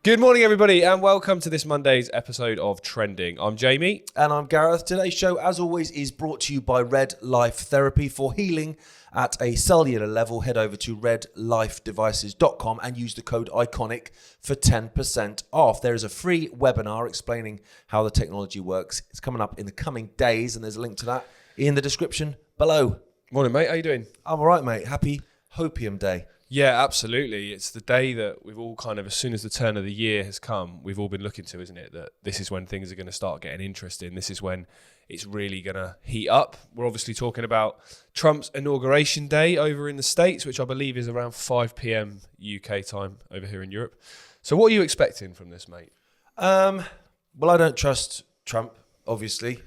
Good morning, everybody, and welcome to this Monday's episode of Trending. I'm Jamie. And I'm Gareth. Today's show, as always, is brought to you by Red Life Therapy. For healing at a cellular level, head over to redlifedevices.com and use the code Ickonic for 10% off. There is a free webinar explaining how the technology works. It's coming up in the coming days, and there's a link to that in the description below. Morning, mate. How you doing? I'm all right, mate. Happy Hopium Day. Yeah, absolutely. It's the day that we've all kind of, as soon as the turn of the year has come, we've all been looking to, isn't it? That this is when things are going to start getting interesting. This is when it's really going to heat up. We're obviously talking about Trump's inauguration day over in the States, which I believe is around 5 p.m. UK time over here in Europe. So what are you expecting from this, mate? Well, I don't trust Trump, obviously.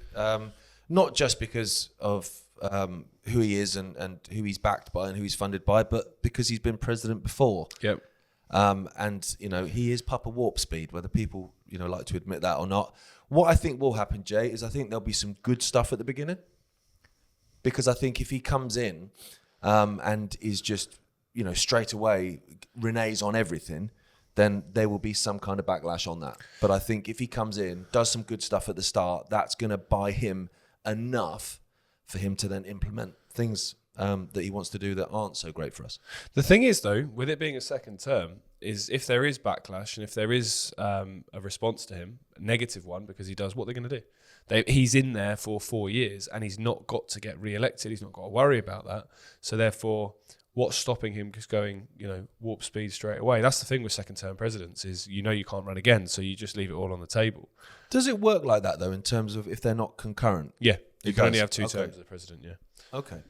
Not just because of who he is and who he's backed by and who he's funded by, but because he's been president before. Yep. And, you know, he is Papa Warp Speed, whether people, you know, like to admit that or not. What I think will happen, Jay, is I think there'll be some good stuff at the beginning. Because I think if he comes in and is just, you know, straight away reneges on everything, then there will be some kind of backlash on that. But I think if he comes in, does some good stuff at the start, that's going to buy him enough for him to then implement things that he wants to do that aren't so great for us. The thing is, though, with it being a second term, is if there is backlash and if there is a response to him, a negative one, because he does what they're going to do. He's in there for 4 years and he's not got to get re-elected. He's not got to worry about that. So therefore, what's stopping him just going, you know, warp speed straight away? That's the thing with second term presidents is, you know, you can't run again. So you just leave it all on the table. Does it work like that, though, in terms of if they're not concurrent? Yeah. You can only have two Okay. terms as the president, yeah. Okay.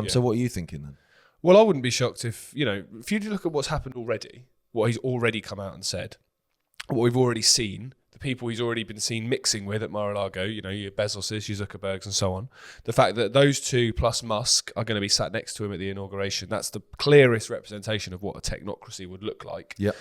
So what are you thinking then? Well, I wouldn't be shocked if you look at what's happened already, what he's already come out and said, what we've already seen, the people he's already been seen mixing with at Mar-a-Lago, you know, your Bezoses, your Zuckerbergs and so on. The fact that those two plus Musk are going to be sat next to him at the inauguration, that's the clearest representation of what a technocracy would look like. Yeah.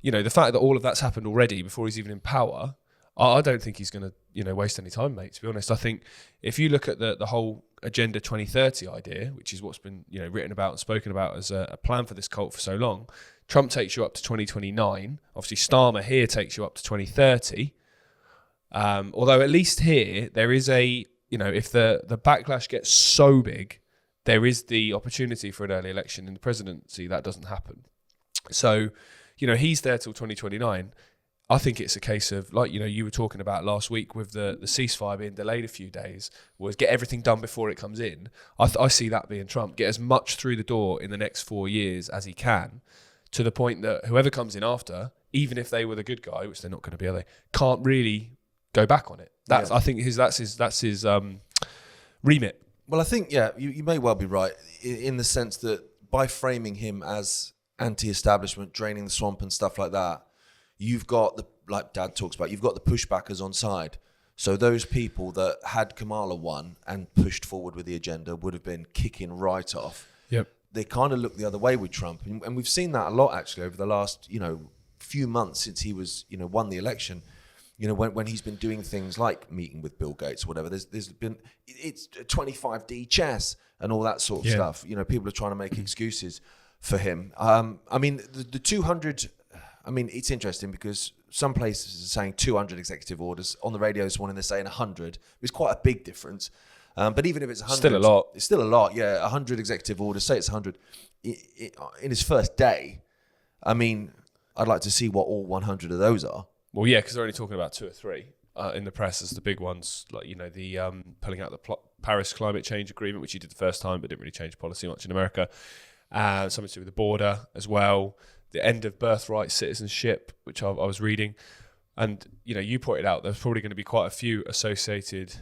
You know, the fact that all of that's happened already before he's even in power, I don't think he's going to, you know, waste any time, mate, to be honest. I think if you look at the whole Agenda 2030 idea, which is what's been, you know, written about and spoken about as a plan for this cult for so long, Trump takes you up to 2029. Obviously, Starmer here takes you up to 2030. Although at least here, there is a, you know, if the backlash gets so big, there is the opportunity for an early election in the presidency. That doesn't happen. So, you know, he's there till 2029. I think it's a case of, like, you know, you were talking about last week with the ceasefire being delayed a few days, was get everything done before it comes in. I see that being Trump. Get as much through the door in the next 4 years as he can, to the point that whoever comes in after, even if they were the good guy, which they're not going to be, are they, can't really go back on it. That's, yeah. I think that's his remit. Well, I think, yeah, you may well be right in the sense that by framing him as anti-establishment, draining the swamp and stuff like that, you've got like Dad talks about, you've got the pushbackers on side. So those people that had Kamala won and pushed forward with the agenda would have been kicking right off. Yep. They kind of look the other way with Trump. And we've seen that a lot, actually, over the last, you know, few months since he was, you know, won the election. You know, when he's been doing things like meeting with Bill Gates or whatever, there's been, it's 25D chess and all that sort of stuff. You know, people are trying to make excuses for him. I mean, the 200... I mean, it's interesting because some places are saying 200 executive orders. On the radio this morning, they're saying 100. It's quite a big difference. But even if it's 100... Still a lot. It's still a lot, yeah. 100 executive orders, say it's 100. In his first day, I mean, I'd like to see what all 100 of those are. Well, yeah, because they're only talking about 2 or 3 in the press as the big ones. Like, you know, the pulling out the Paris Climate Change Agreement, which he did the first time, but didn't really change policy much in America. Something to do with the border as well. The end of birthright citizenship, which I was reading. And, you know, you pointed out there's probably going to be quite a few associated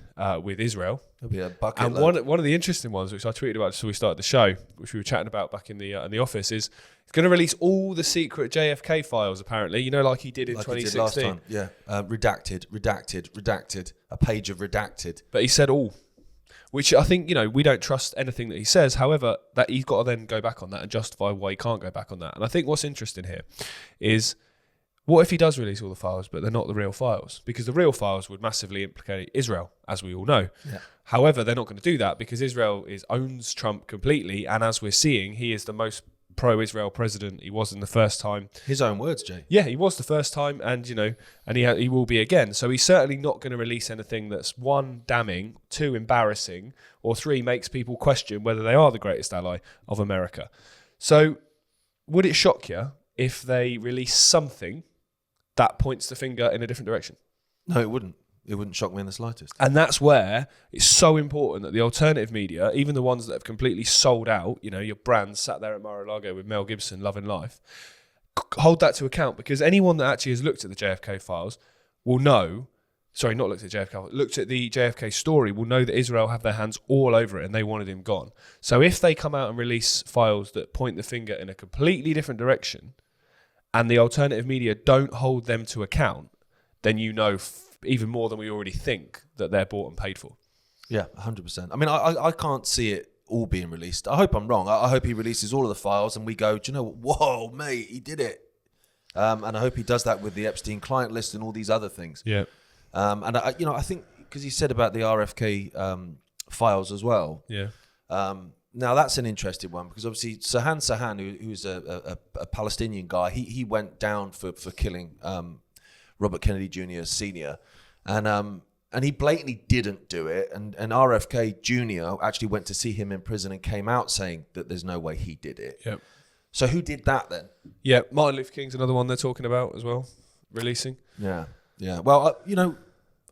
with Israel. There'll be a bucket and load. one of the interesting ones, which I tweeted about before we started the show, which we were chatting about back in the office, is it's going to release all the secret JFK files, apparently, you know, like he did in 2016. Last time. Yeah. Redacted. A page of redacted. But he said all. Which I think, you know, we don't trust anything that he says. However, that he's got to then go back on that and justify why he can't go back on that. And I think what's interesting here is, what if he does release all the files, but they're not the real files? Because the real files would massively implicate Israel, as we all know. Yeah. However, they're not going to do that because Israel owns Trump completely. And as we're seeing, he is the most pro-Israel president he was in the first time. His own words, Jay. Yeah, he was the first time, and he will be again. So he's certainly not going to release anything that's 1, damning, 2, embarrassing, or 3, makes people question whether they are the greatest ally of America. So would it shock you if they release something that points the finger in a different direction? No, it wouldn't. It wouldn't shock me in the slightest. And that's where it's so important that the alternative media, even the ones that have completely sold out, your brands sat there at Mar-a-Lago with Mel Gibson, Loving Life, hold that to account, because anyone that actually has looked at the JFK files will know, sorry, not looked at JFK, looked at the JFK story, will know that Israel have their hands all over it and they wanted him gone. So if they come out and release files that point the finger in a completely different direction and the alternative media don't hold them to account, then even more than we already think that they're bought and paid for. Yeah, 100%. I mean, I can't see it all being released. I hope I'm wrong. I hope he releases all of the files and we go, do you know what? Whoa, mate, he did it. And I hope he does that with the Epstein client list and all these other things. Yeah. And I think, because he said about the RFK files as well. Yeah. Now that's an interesting one, because obviously Sirhan, who's a Palestinian guy, he went down for killing Robert Kennedy Jr. Sr. And he blatantly didn't do it. And RFK Jr. actually went to see him in prison and came out saying that there's no way he did it. Yep. So who did that then? Yeah, Martin Luther King's another one they're talking about as well, releasing. Yeah. Well,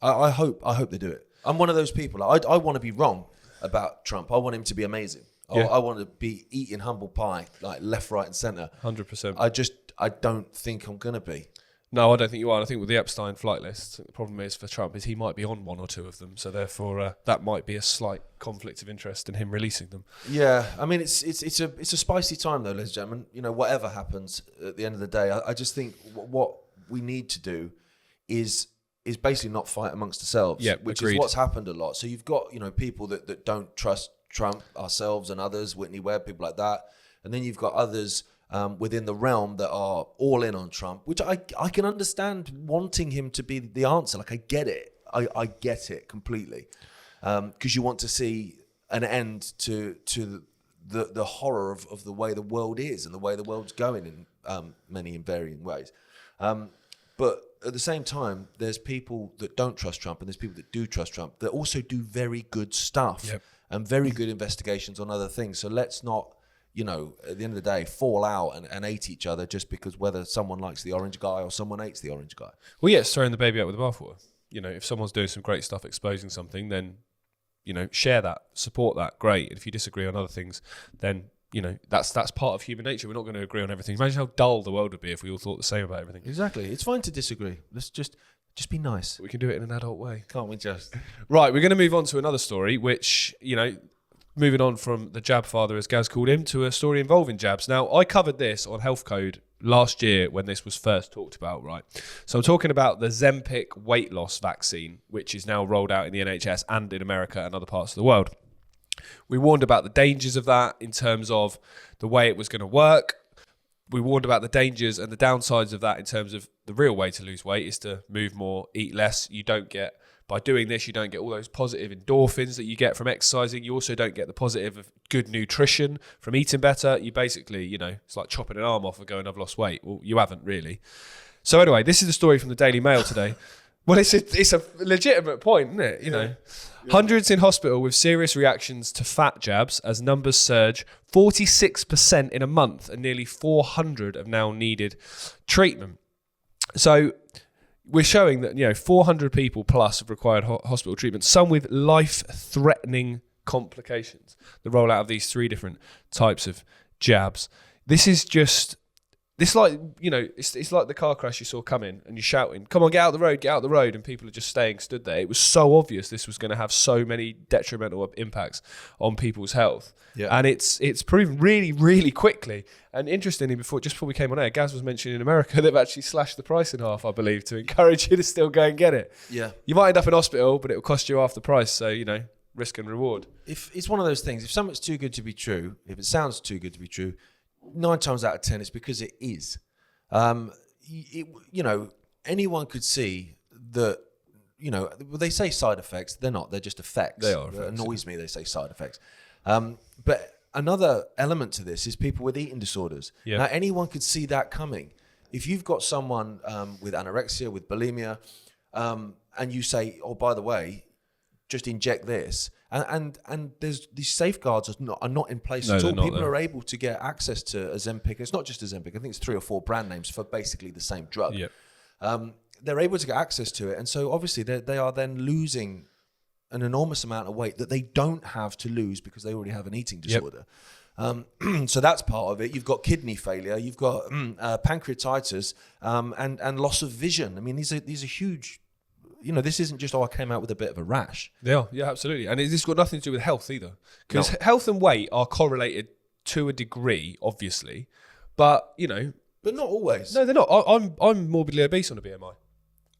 I hope they do it. I'm one of those people. I want to be wrong about Trump. I want him to be amazing. Yeah. I want to be eating humble pie, like left, right, and centre. 100%. I don't think I'm gonna be. No, I don't think you are. I think with the Epstein flight list, the problem is for Trump is he might be on 1 or 2 of them. So therefore, that might be a slight conflict of interest in him releasing them. Yeah, I mean, it's a spicy time though, ladies and gentlemen. Whatever happens at the end of the day, I just think what we need to do is basically not fight amongst ourselves. Yeah, which agreed. is what's happened a lot. So you've got people that don't trust Trump, ourselves and others, Whitney Webb, people like that, and then you've got others within the realm that are all in on Trump, which I can understand wanting him to be the answer. Like, I get it. I get it completely. Because you want to see an end to the horror of the way the world is and the way the world's going in many and varying ways. But at the same time, there's people that don't trust Trump and there's people that do trust Trump that also do very good stuff. Yep. And very good investigations on other things. So let's not, at the end of the day, fall out and hate each other just because whether someone likes the orange guy or someone hates the orange guy. Well, yeah, it's throwing the baby out with the bathwater. If someone's doing some great stuff exposing something, then, share that, support that, great. And if you disagree on other things, then, that's part of human nature. We're not going to agree on everything. Imagine how dull the world would be if we all thought the same about everything. Exactly. It's fine to disagree. Let's just be nice. We can do it in an adult way. Can't we just? Right, we're going to move on to another story, which, moving on from the jab father, as Gaz called him, to a story involving jabs. Now, I covered this on Health Code last year when this was first talked about, right? So I'm talking about the Zempic weight loss vaccine, which is now rolled out in the NHS and in America and other parts of the world. We warned about the dangers of that in terms of the way it was going to work. We warned about the dangers and the downsides of that in terms of the real way to lose weight is to move more, eat less. By doing this, you don't get all those positive endorphins that you get from exercising. You also don't get the positive of good nutrition from eating better. You basically, it's like chopping an arm off and going, I've lost weight. Well, you haven't really. So anyway, this is the story from the Daily Mail today. Well, it's a legitimate point, isn't it? Yeah. Hundreds in hospital with serious reactions to fat jabs as numbers surge. 46% in a month, and nearly 400 have now needed treatment. So we're showing that 400 people plus have required hospital treatment, some with life-threatening complications. The rollout of these 3 different types of jabs. This is just. It's like, it's like the car crash you saw coming and you're shouting, come on, get out the road, and people are just staying stood there. It was so obvious this was going to have so many detrimental impacts on people's health. Yeah. And it's proven really, really quickly. And interestingly, before we came on air, Gaz was mentioning in America, they've actually slashed the price in half, I believe, to encourage you to still go and get it. Yeah. You might end up in hospital, but it will cost you half the price. So, risk and reward. If it's one of those things, if something's too good to be true, if it sounds too good to be true, 9 times out of 10, it's because it is. Anyone could see that, they say side effects. They're not. They're just effects. They are It effects. annoys me they say side effects. But another element to this is people with eating disorders. Yeah. Now, anyone could see that coming. If you've got someone with anorexia, with bulimia, and you say, oh, by the way, just inject this, and there's these safeguards are not in place at all. People are able to get access to Ozempic. It's not just Ozempic. I think it's 3 or 4 brand names for basically the same drug. Yeah. They're able to get access to it, and so obviously they are then losing an enormous amount of weight that they don't have to lose because they already have an eating disorder. So that's part of it. You've got kidney failure, you've got pancreatitis, and loss of vision. I mean, these are huge. You know, this isn't just, I came out with a bit of a rash. Yeah, absolutely. And it's got nothing to do with health either. Because health and weight are correlated to a degree, obviously. But, you know... But not always. No, they're not. I'm morbidly obese on a BMI.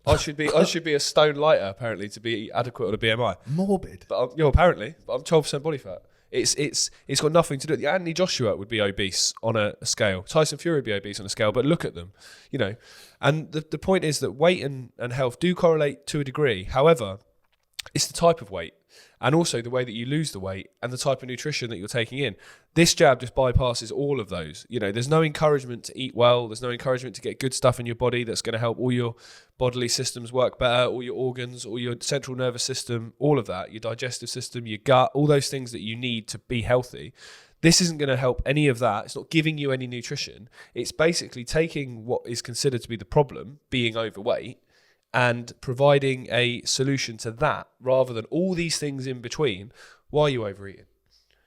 I should be a stone lighter, apparently, to be adequate on a BMI. Morbid? But apparently. But I'm 12% body fat. It's got nothing to do with it. Anthony Joshua would be obese on a scale. Tyson Fury would be obese on a scale, but look at them, you know. And the point is that weight and health do correlate to a degree. However, it's the type of weight and also the way that you lose the weight and the type of nutrition that you're taking in. This jab just bypasses all of those. You know, there's no encouragement to eat well. There's no encouragement to get good stuff in your body that's going to help all your bodily systems work better, all your organs, all your central nervous system, all of that, your digestive system, your gut, all those things that you need to be healthy. This isn't going to help any of that. It's not giving you any nutrition. It's basically taking what is considered to be the problem, being overweight, and providing a solution to that rather than all these things in between. Why are you overeating?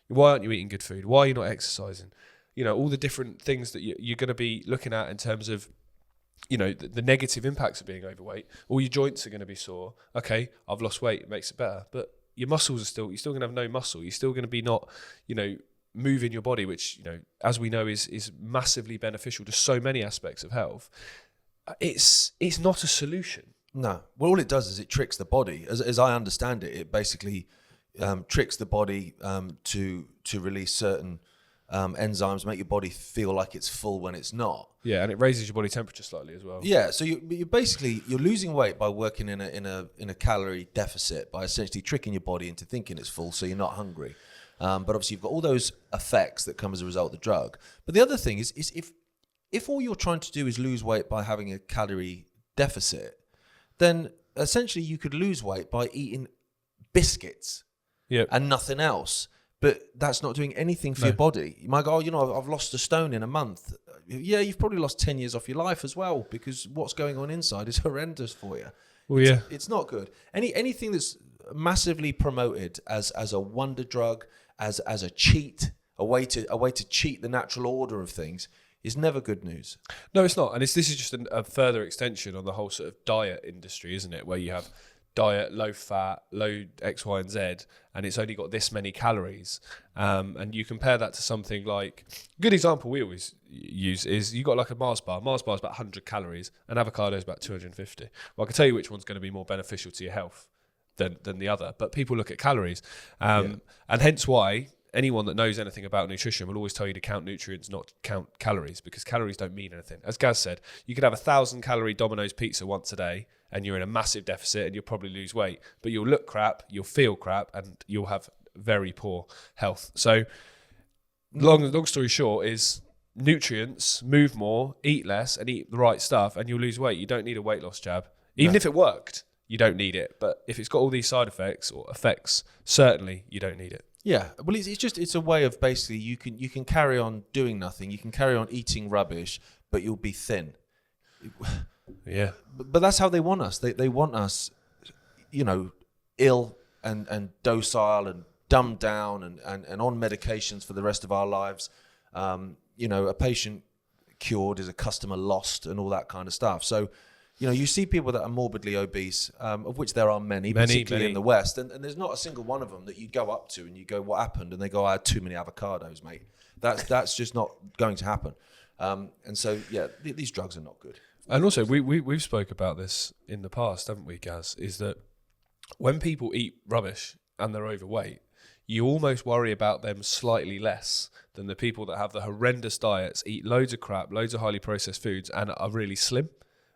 Why aren't you eating good food? Why are you not exercising? You know, all the different things that you're going to be looking at in terms of, you know, the negative impacts of being overweight. All your joints are going to be sore. Okay, I've lost weight, it makes it better. But your muscles you're still going to have no muscle. You're still going to be not, you know, moving your body, which, you know, as we know is massively beneficial to so many aspects of health. It's not a solution. No. Well, all it does is it tricks the body. As I understand it, it basically tricks the body to release certain enzymes, make your body feel like it's full when it's not. Yeah, and it raises your body temperature slightly as well. Yeah, so you're basically losing weight by working in a calorie deficit, by essentially tricking your body into thinking it's full, so you're not hungry. But obviously you've got all those effects that come as a result of the drug. But the other thing is if all you're trying to do is lose weight by having a calorie deficit, then essentially you could lose weight by eating biscuits and nothing else. But that's not doing anything for your body. You might go, oh, you know, I've lost a stone in a month. Yeah, you've probably lost 10 years off your life as well, because what's going on inside is horrendous for you. Well, it's not good. Anything that's massively promoted as a wonder drug, as a cheat, a way to cheat the natural order of things, is never good news. No, it's not. And this is just a further extension on the whole sort of diet industry, isn't it? Where you have diet, low fat, low X, Y, and Z, and it's only got this many calories. And you compare that to something like, a good example we always use is you got like a Mars bar. Mars bar is about 100 calories, and avocado is about 250. Well, I can tell you which one's going to be more beneficial to your health than the other. But people look at calories, and hence why anyone that knows anything about nutrition will always tell you to count nutrients, not count calories, because calories don't mean anything. As Gaz said, you could have 1,000-calorie Domino's pizza once a day and you're in a massive deficit and you'll probably lose weight, but you'll look crap, you'll feel crap, and you'll have very poor health. So long story short is nutrients, move more, eat less, and eat the right stuff, and you'll lose weight. You don't need a weight loss jab. Even if it worked, you don't need it. But if it's got all these side effects or effects, certainly you don't need it. Yeah, well, it's a way of basically you can carry on doing nothing, you can carry on eating rubbish, but you'll be thin. Yeah, but that's how they want us. They want us, you know, ill and docile and dumbed down and on medications for the rest of our lives. You know, a patient cured is a customer lost and all that kind of stuff. So, you know, you see people that are morbidly obese, of which there are many, particularly in the West, and there's not a single one of them that you go up to and you go, what happened? And they go, I had too many avocados, mate. That's just not going to happen. And so, yeah, these drugs are not good. And also, we've spoke about this in the past, haven't we, Gaz? Is that when people eat rubbish and they're overweight, you almost worry about them slightly less than the people that have the horrendous diets, eat loads of crap, loads of highly processed foods, and are really slim.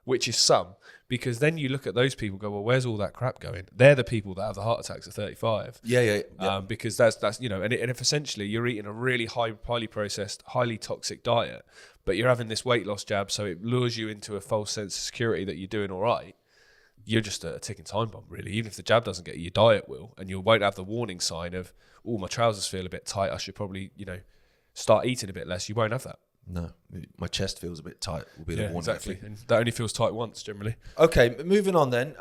which is some. Because then you look at those people, go, well, where's all that crap going? They're the people that have the heart attacks at 35. Yeah. Because that's you know, and if essentially you're eating a really highly processed, highly toxic diet, but you're having this weight loss jab, so it lures you into a false sense of security that you're doing all right. You're just a ticking time bomb, really. Even if the jab doesn't get you, your diet will, and you won't have the warning sign of, oh, my trousers feel a bit tight, I should probably, start eating a bit less. You won't have that. No, my chest feels a bit tight. Will be the warning. Exactly, and that only feels tight once generally. Okay, moving on then.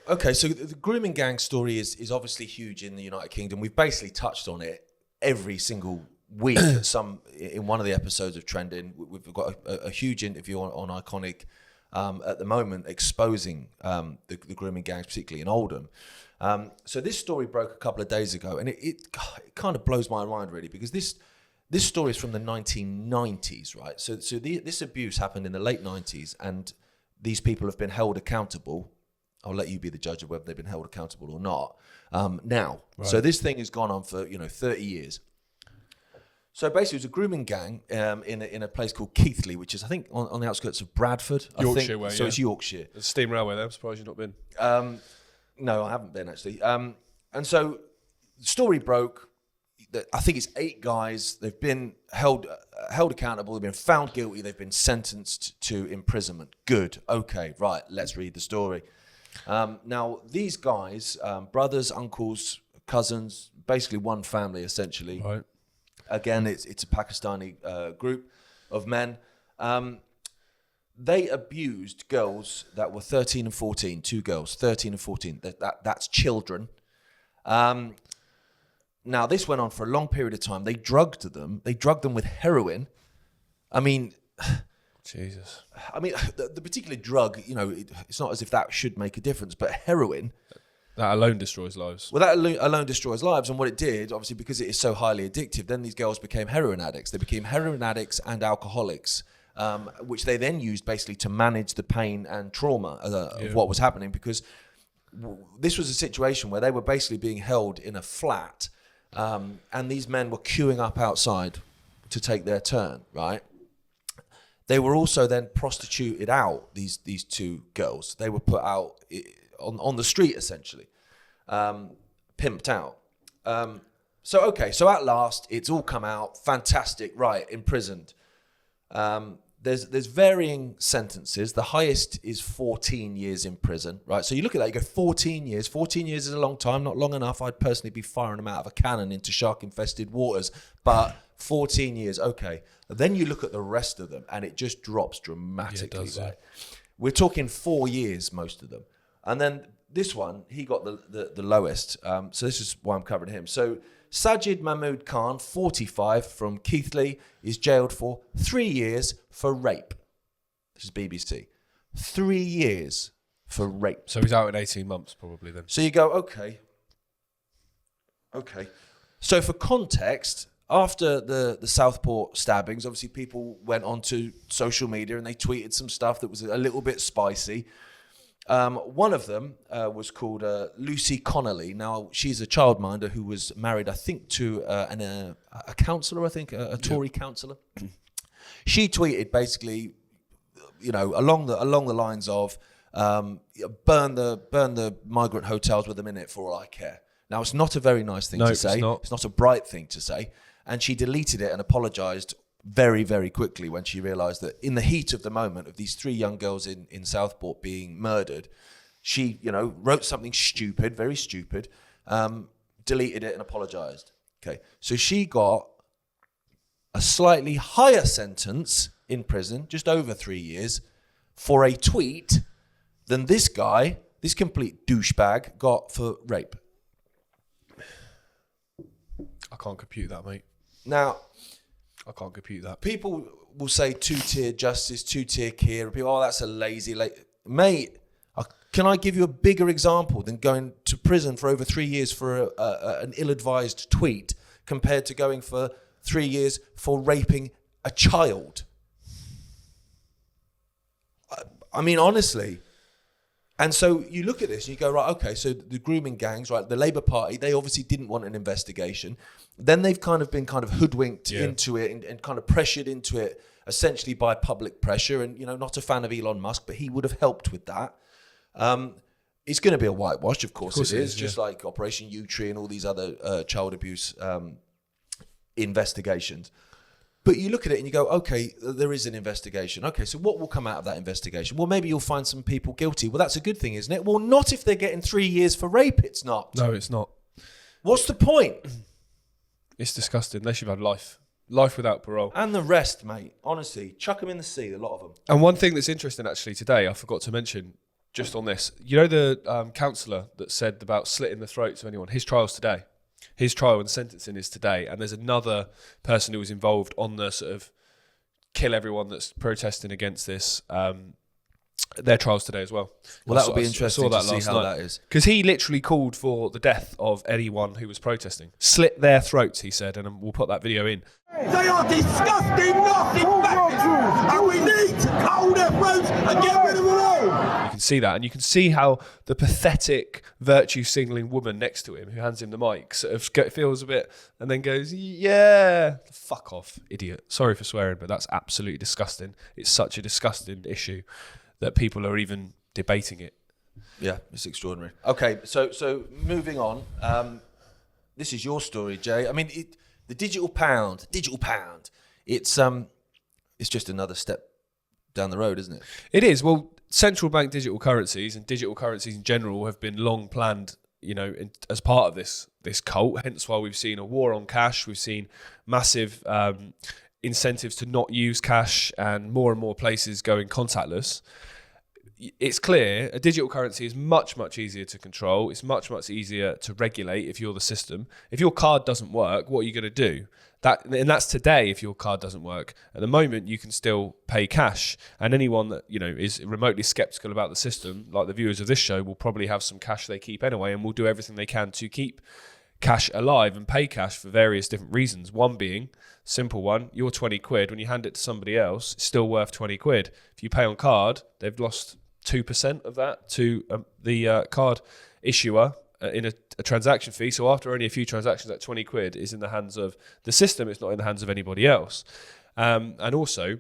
So the grooming gang story is obviously huge in the United Kingdom. We've basically touched on it every single week. In one of the episodes of Trending, we've got a huge interview on Ickonic at the moment exposing the grooming gangs, particularly in Oldham. So this story broke a couple of days ago, and it kind of blows my mind really, because this story is from the 1990s, right? So this abuse happened in the late 90s, and these people have been held accountable. I'll let you be the judge of whether they've been held accountable or not now. Right. So this thing has gone on for 30 years. So basically, it was a grooming gang in a place called Keighley, which is, I think, on the outskirts of Bradford. Yorkshire way, So it's Yorkshire. There's a steam railway there. I'm surprised you've not been. No, I haven't been, actually. And so the story broke. I think it's 8 guys. They've been held accountable. They've been found guilty. They've been sentenced to imprisonment. Good. Okay, right. Let's read the story. Now, these guys, brothers, uncles, cousins, basically one family, essentially. Right. Again, it's a Pakistani group of men. They abused girls that were 13 and 14. 2 girls, 13 and 14. That's children. Now, this went on for a long period of time. They drugged them. They drugged them with heroin. I mean... Jesus. I mean, the particular drug, it's not as if that should make a difference, but heroin... That alone destroys lives. Well, that alone destroys lives. And what it did, obviously, because it is so highly addictive, then these girls became heroin addicts. They became heroin addicts and alcoholics, which they then used basically to manage the pain and trauma of what was happening, because this was a situation where they were basically being held in a flat, and these men were queuing up outside to take their turn, right? They were also then prostituted out, these 2 girls. They were put out on the street, essentially, pimped out. So at last, it's all come out. Fantastic, right, imprisoned. There's varying sentences. The highest is 14 years in prison, right? So you look at that, you go 14 years. 14 years is a long time, not long enough. I'd personally be firing them out of a cannon into shark-infested waters. But 14 years, okay. Then you look at the rest of them, and it just drops dramatically. Yeah, it does, right? We're talking 4 years, most of them. And then this one, he got the lowest. So this is why I'm covering him. So Sajid Mahmood Khan, 45, from Keighley, is jailed for 3 years for rape. This is BBC. 3 years for rape. So he's out in 18 months probably then. So you go, okay. So for context, after the Southport stabbings, obviously people went onto social media and they tweeted some stuff that was a little bit spicy. One of them was called Lucy Connolly. Now, she's a childminder who was married, I think, to a counsellor, a Tory counsellor. She tweeted basically, along the lines of, burn the migrant hotels with them in it for all I care. Now, it's not a very nice thing to say. It's not a bright thing to say. And she deleted it and apologised very, very quickly when she realised that in the heat of the moment of these 3 young girls in Southport being murdered, she, wrote something stupid, very stupid, deleted it and apologised. Okay, so she got a slightly higher sentence in prison, just over 3 years, for a tweet than this guy, this complete douchebag, got for rape. I can't compute that, mate. Now, I can't compute that. People will say 2-tier justice, 2-tier care. People, that's a lazy... Mate, can I give you a bigger example than going to prison for over 3 years for an ill-advised tweet compared to going for 3 years for raping a child? I mean, honestly... And so you look at this and you go, right, okay, so the grooming gangs, right, the Labour Party, they obviously didn't want an investigation. Then they've been hoodwinked into it and kind of pressured into it essentially by public pressure. And, not a fan of Elon Musk, but he would have helped with that. It's going to be a whitewash, of course it is, just like Operation U-Tree and all these other child abuse investigations. But you look at it and you go, okay, there is an investigation. Okay, so what will come out of that investigation? Well, maybe you'll find some people guilty. Well, that's a good thing, isn't it? Well, not if they're getting 3 years for rape. It's not. No, it's not. What's the point? It's disgusting. They should have life without parole. And the rest, mate. Honestly, chuck them in the sea, a lot of them. And one thing that's interesting actually today, I forgot to mention, just on this, the counsellor that said about slitting the throats of anyone, his trial's today. His trial and sentencing is today. And there's another person who was involved on the sort of kill everyone that's protesting against this. Their trial's today as well. Well, that will be interesting to see how that is. Because he literally called for the death of anyone who was protesting. Slit their throats, he said, and we'll put that video in. They are disgusting, nasty bastards, and we need to cull their throats and get rid of them all. You can see that, and you can see how the pathetic virtue-signalling woman next to him, who hands him the mic, sort of feels a bit, and then goes, yeah, fuck off, idiot. Sorry for swearing, but that's absolutely disgusting. It's such a disgusting issue that people are even debating it. Yeah, it's extraordinary. Okay, so moving on. This is your story, Jay. I mean, the digital pound. It's just another step down the road, isn't it? It is. Well, central bank digital currencies and digital currencies in general have been long planned, as part of this cult. Hence why we've seen a war on cash. We've seen massive incentives to not use cash, and more places going contactless. It's clear a digital currency is much, much easier to control. It's much, much easier to regulate if you're the system. If your card doesn't work, what are you going to do? And that's today if your card doesn't work. At the moment, you can still pay cash. And anyone that is remotely skeptical about the system, like the viewers of this show, will probably have some cash they keep anyway, and will do everything they can to keep cash alive and pay cash for various different reasons. One being, simple one, your 20 quid, when you hand it to somebody else, it's still worth 20 quid. If you pay on card, they've lost 2% of that to the card issuer in a transaction fee. So after only a few transactions, that 20 quid is in the hands of the system. It's not in the hands of anybody else. And also,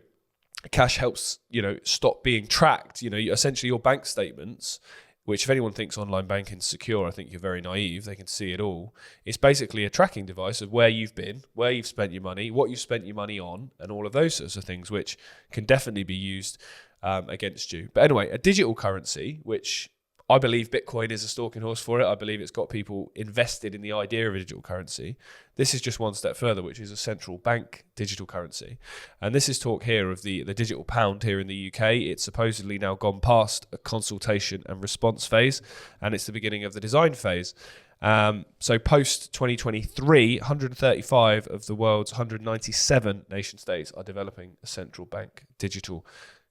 cash helps, stop being tracked. Essentially your bank statements, which if anyone thinks online banking is secure, I think you're very naive. They can see it all. It's basically a tracking device of where you've been, where you've spent your money, what you've spent your money on, and all of those sorts of things, which can definitely be used against you. But anyway, a digital currency, which I believe Bitcoin is a stalking horse for it. I believe it's got people invested in the idea of a digital currency. This is just one step further, which is a central bank digital currency. And this is talk here of the digital pound here in the UK. It's supposedly now gone past a consultation and response phase, and it's the beginning of the design phase. So post 2023, 135 of the world's 197 nation states are developing a central bank digital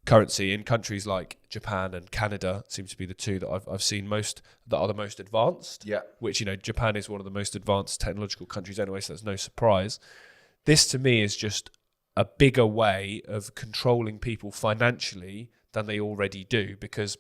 currency. In countries like Japan and Canada seem to be the two that I've seen most that are the most advanced. Yeah. Which, Japan is one of the most advanced technological countries anyway, so that's no surprise. This to me is just a bigger way of controlling people financially than they already do, because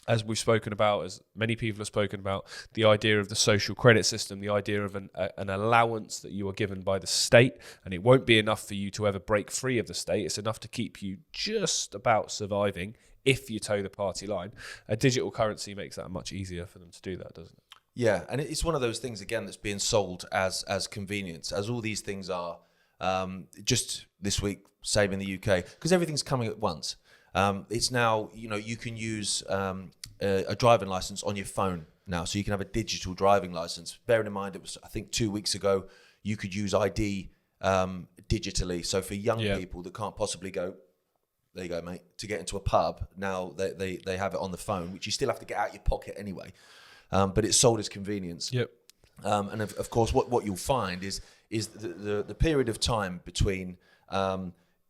as we've spoken about, as many people have spoken about, the idea of the social credit system, the idea of an allowance that you are given by the state, and it won't be enough for you to ever break free of the state. It's enough to keep you just about surviving if you toe the party line. A digital currency makes that much easier for them to do that, doesn't it? Yeah, and it's one of those things, again, that's being sold as convenience, as all these things are. Just this week, same in the UK, because everything's coming at once. It's now, you can use a driving license on your phone now, so you can have a digital driving license. Bearing in mind, it was, I think 2 weeks ago, you could use ID digitally. So for young people that can't possibly go, there you go, mate, to get into a pub, now they have it on the phone, which you still have to get out your pocket anyway. But it's sold as convenience. Yep. And of course, what you'll find is the period of time between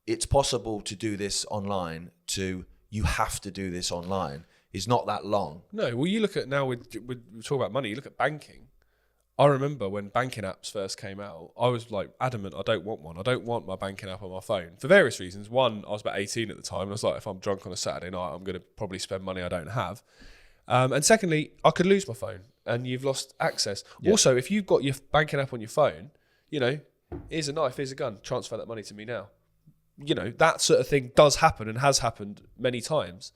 it's possible to do this online to you have to do this online is not that long. No, well, you look at now, we talk about money, you look at banking. I remember when banking apps first came out, I was like adamant, I don't want one. I don't want my banking app on my phone for various reasons. One, I was about 18 at the time, and I was like, if I'm drunk on a Saturday night, I'm going to probably spend money I don't have. And secondly, I could lose my phone and you've lost access. Yep. Also, if you've got your banking app on your phone, here's a knife, here's a gun, transfer that money to me now. that sort of thing does happen and has happened many times.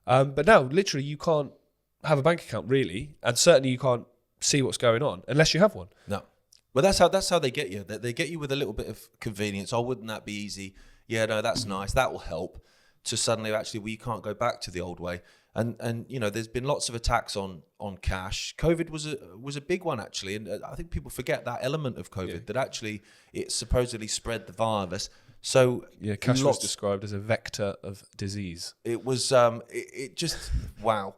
But now, literally, you can't have a bank account really, and certainly you can't see what's going on unless you have one. No. Well, that's how they get you. They get you with a little bit of convenience. Oh, wouldn't that be easy? Yeah, no, that's nice. That will help. To suddenly, actually, we can't go back to the old way. And there's been lots of attacks on cash. COVID was a big one, actually, and I think people forget that element of COVID, that actually it supposedly spread the virus. So cash was described as a vector of disease. It was it just wow.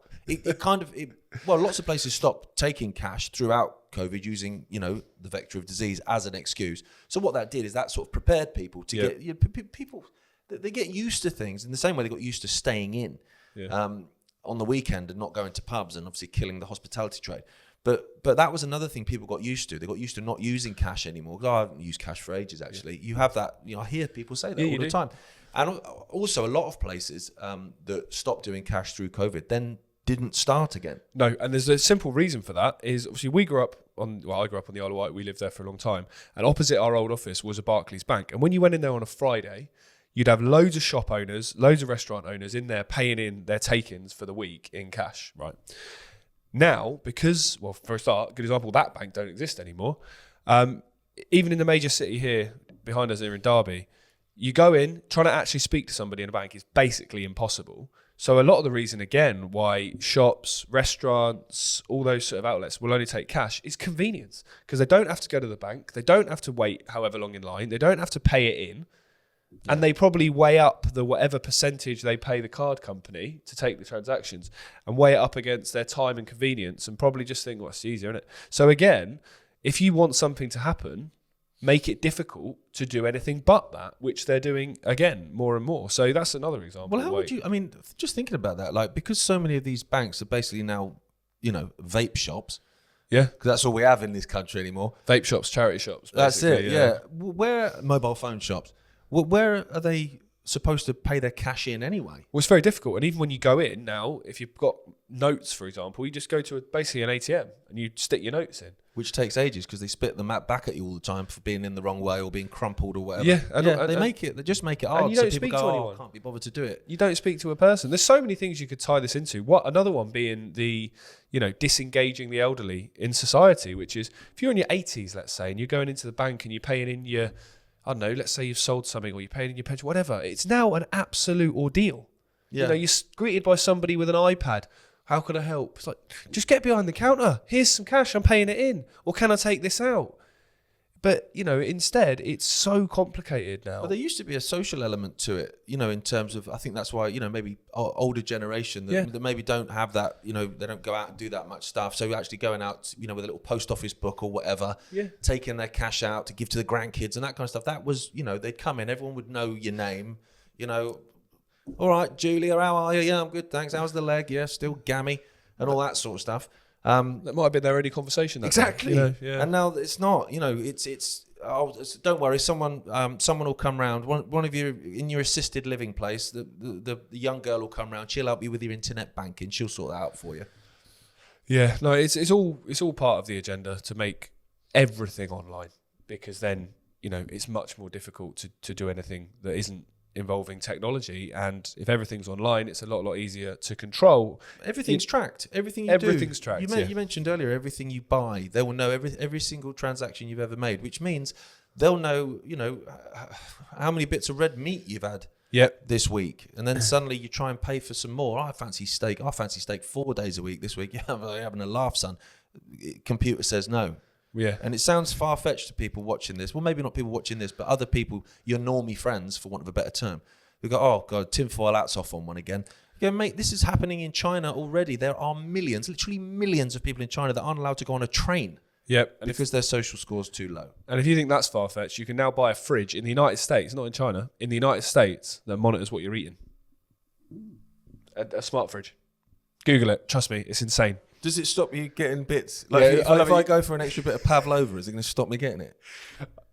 Lots of places stopped taking cash throughout COVID using the vector of disease as an excuse. So what that did is that sort of prepared people to get people. They get used to things in the same way they got used to staying in on the weekend and not going to pubs and obviously killing the hospitality trade. But that was another thing people got used to. They got used to not using cash anymore. I haven't used cash for ages, actually. You have that, I hear people say that all the time. And also a lot of places that stopped doing cash through COVID then didn't start again. No, and there's a simple reason for that is obviously I grew up on the Isle of Wight. We lived there for a long time. And opposite our old office was a Barclays Bank. And when you went in there on a Friday, you'd have loads of shop owners, loads of restaurant owners in there paying in their take-ins for the week in cash, right? Now, because, well, for a start, good example, that bank don't exist anymore. Even in the major city here, behind us here in Derby, you go in, trying to actually speak to somebody in a bank is basically impossible. So a lot of the reason, again, why shops, restaurants, all those sort of outlets will only take cash is convenience. Because they don't have to go to the bank. They don't have to wait however long in line. They don't have to pay it in. And they probably weigh up the whatever percentage they pay the card company to take the transactions and weigh it up against their time and convenience and probably just think, well, it's easier, isn't it? So again, if you want something to happen, make it difficult to do anything but that, which they're doing, again, more and more. So that's another example. Well, how would you, just thinking about that, because so many of these banks are basically now, vape shops. Yeah. Because that's all we have in this country anymore. Vape shops, charity shops. That's it, yeah. Where mobile phone shops? Where are they supposed to pay their cash in anyway? Well, it's very difficult. And even when you go in now, if you've got notes, for example, you just go to basically an ATM and you stick your notes in. Which takes ages because they spit the map back at you all the time for being in the wrong way or being crumpled or whatever. Yeah, they just make it hard. And you don't so speak people to go, anyone. I can't be bothered to do it. You don't speak to a person. There's so many things you could tie this into. Another one being the, disengaging the elderly in society, which is if you're in your 80s, let's say, and you're going into the bank and you're paying in your, I don't know, let's say you've sold something or you're paying in your pension, whatever. It's now an absolute ordeal. Yeah. You're greeted by somebody with an iPad. How can I help? It's like, just get behind the counter. Here's some cash. I'm paying it in. Or can I take this out? But, instead, it's so complicated now. But there used to be a social element to it, in terms of, I think that's why, maybe older generation that maybe don't have that, they don't go out and do that much stuff. So actually going out, with a little post office book or whatever, taking their cash out to give to the grandkids and that kind of stuff. That was, they'd come in, everyone would know your name, all right, Julia, how are you? Yeah, I'm good, thanks. How's the leg? Yeah, still gammy and all that sort of stuff. That might have been their only conversation. Exactly. And now it's not, don't worry, someone will come round. One of you in your assisted living place, the young girl will come round. She'll help you with your internet banking. She'll sort that out for you. Yeah, no, it's all part of the agenda to make everything online, because then, it's much more difficult to do anything that isn't involving technology. And if everything's online, it's a lot easier to control. Everything's tracked. Everything's tracked. You mentioned earlier, everything you buy, they will know every single transaction you've ever made, which means they'll know, how many bits of red meat you've had this week. And then suddenly you try and pay for some more. I fancy steak 4 days a week this week. Yeah, I'm having a laugh, son. Computer says no. Yeah. And it sounds far-fetched to people watching this. Well, maybe not people watching this, but other people, your normie friends, for want of a better term, who go, oh, God, tinfoil hat's off on one again. You go, mate, this is happening in China already. There are millions, literally millions of people in China that aren't allowed to go on a train because their social score's too low. And if you think that's far-fetched, you can now buy a fridge in the United States, not in China, in the United States, that monitors what you're eating. A smart fridge. Google it. Trust me, it's insane. Does it stop you getting bits? If I go for an extra bit of pavlova, is it going to stop me getting it?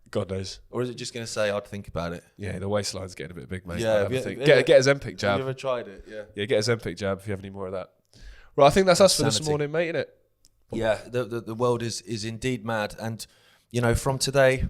God knows. Or is it just going to say, I'd think about it? Yeah, the waistline's getting a bit big, mate. Yeah, get a Zempic jab. Have you ever tried it? Yeah, get a Zempic jab if you have any more of that. Right, I think that's us for this morning, mate, isn't it? Yeah, the world is indeed mad. And, from today,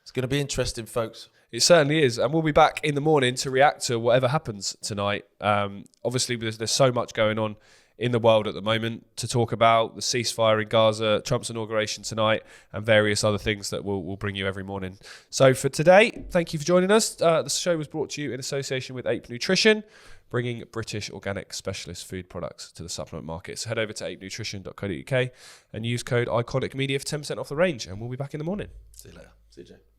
it's going to be interesting, folks. It certainly is. And we'll be back in the morning to react to whatever happens tonight. Obviously, there's so much going on in the world at the moment to talk about: the ceasefire in Gaza, Trump's inauguration tonight, and various other things that we'll bring you every morning. So for today, thank you for joining us. The show was brought to you in association with Ape Nutrition, bringing British organic specialist food products to the supplement market. So head over to apenutrition.co.uk and use code Ickonic Media for 10% off the range, and we'll be back in the morning. See you later. See you, Jay.